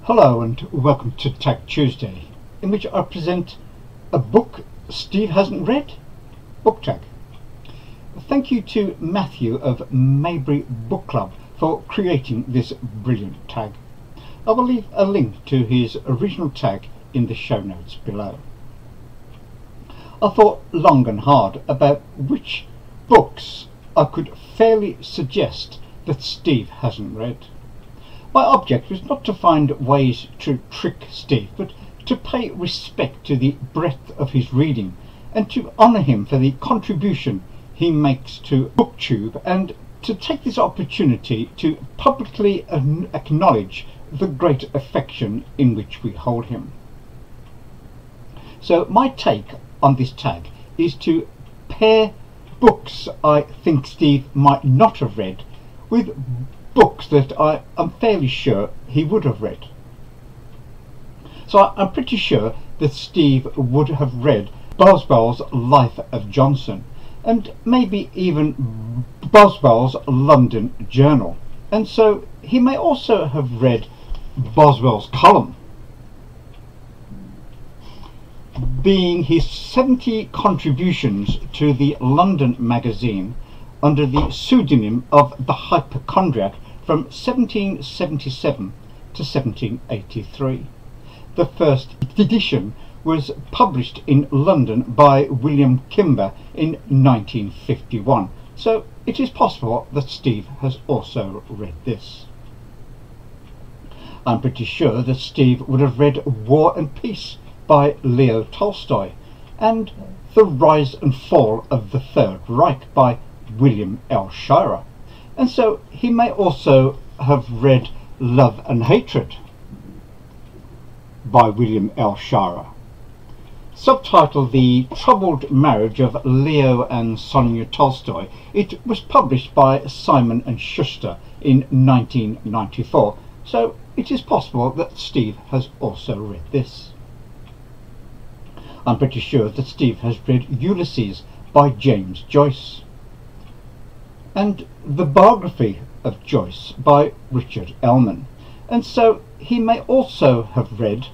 Hello and welcome to Tag Tuesday, in which I present a book Steve hasn't read, book tag. Thank you to Matthew of Mayberry Book Club for creating this brilliant tag. I will leave a link to his original tag in the show notes below. I thought long and hard about which books I could fairly suggest that Steve hasn't read. My object was not to find ways to trick Steve, but to pay respect to the breadth of his reading and to honour him for the contribution he makes to BookTube, and to take this opportunity to publicly acknowledge the great affection in which we hold him. So my take on this tag is to pair books I think Steve might not have read with books that I am fairly sure he would have read. So I'm pretty sure that Steve would have read Boswell's Life of Johnson, and maybe even Boswell's London Journal, and so he may also have read Boswell's column, being his 70 contributions to the London magazine under the pseudonym of the Hypochondriac from 1777 to 1783. The first edition was published in London by William Kimber in 1951, so it is possible that Steve has also read this. I'm pretty sure that Steve would have read War and Peace by Leo Tolstoy and The Rise and Fall of the Third Reich by William L. Shirer, and so he may also have read Love and Hatred by William L. Shirer, subtitled The Troubled Marriage of Leo and Sonia Tolstoy. It was published by Simon and Schuster in 1994, so it is possible that Steve has also read this. I'm pretty sure that Steve has read Ulysses by James Joyce, and the biography of Joyce by Richard Ellman, and so he may also have read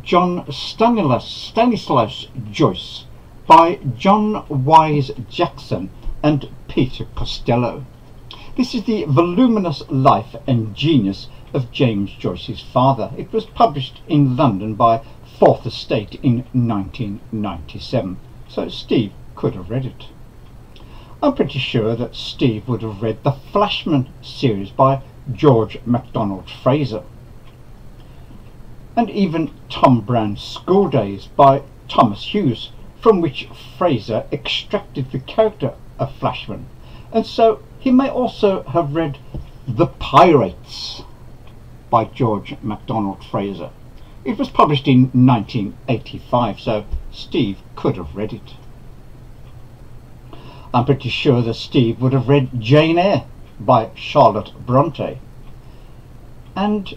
John Stanislaus Joyce by John Wyse Jackson and Peter Costello. This is the voluminous life and genius of James Joyce's father. It was published in London by Fourth Estate in 1997, so Steve could have read it. I'm pretty sure that Steve would have read the Flashman series by George MacDonald Fraser, and even Tom Brown's School Days by Thomas Hughes, from which Fraser extracted the character of Flashman, and so he may also have read The Pyrates by George MacDonald Fraser. It was published in 1985, so Steve could have read it. I'm pretty sure that Steve would have read Jane Eyre by Charlotte Bronte, and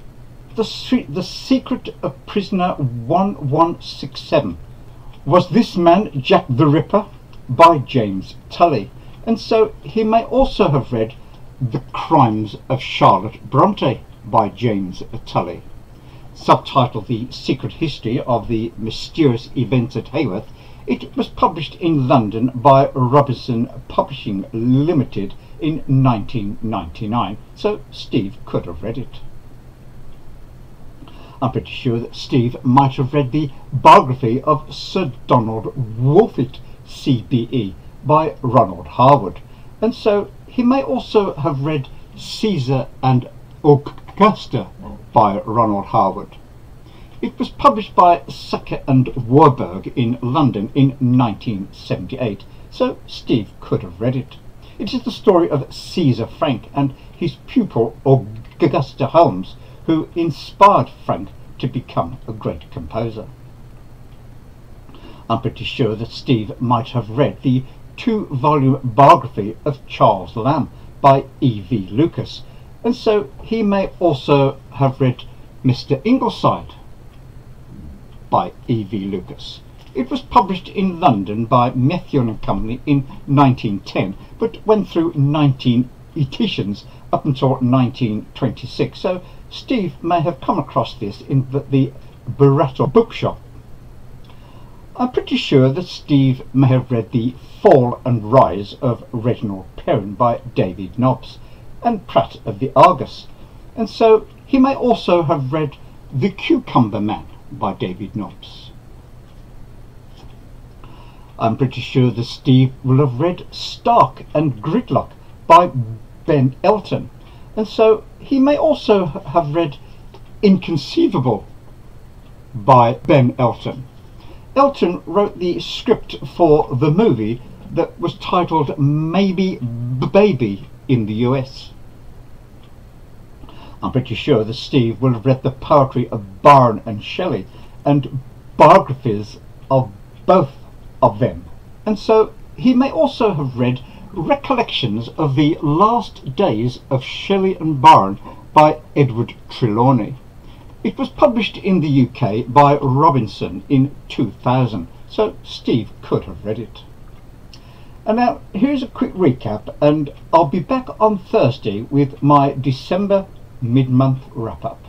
The Secret of Prisoner 1167, Was This Man Jack the Ripper by James Tully, and so he may also have read The Crimes of Charlotte Bronte by James Tully, subtitled The Secret History of the Mysterious Events at Haworth. It was published in London by Robinson Publishing Limited in 1999, so Steve could have read it. I'm pretty sure that Steve might have read the biography of Sir Donald Wolfett, CBE, by Ronald Harwood, and so he may also have read Cesar and Augusta by Ronald Harwood. It was published by Sacker and Warburg in London in 1978, so Steve could have read it. It is the story of Cesar Frank and his pupil Augusta Holmes, who inspired Frank to become a great composer. I'm pretty sure that Steve might have read the 2-volume biography of Charles Lamb by E.V. Lucas, and so he may also have read Mr. Ingleside by E.V. Lucas. It was published in London by Methuen and Company in 1910, but went through 19 editions up until 1926, so Steve may have come across this in the Pyrates bookshop. I'm pretty sure that Steve may have read The Fall and Rise of Reginald Perrin by David Nobbs and Pratt of the Argus, and so he may also have read The Cucumber Man by David Nobbs. I'm pretty sure that Steve will have read Stark and Gridlock by Ben Elton, and so he may also have read Inconceivable by Ben Elton. Elton wrote the script for the movie that was titled Maybe Baby in the US. I'm pretty sure that Steve will have read the poetry of Byron and Shelley and biographies of both of them, and so he may also have read Recollections of the Last Days of Shelley and Byron by Edward Trelawney. It was published in the UK by Robinson in 2000, so Steve could have read it. And now here's a quick recap, and I'll be back on Thursday with my December mid-month wrap-up.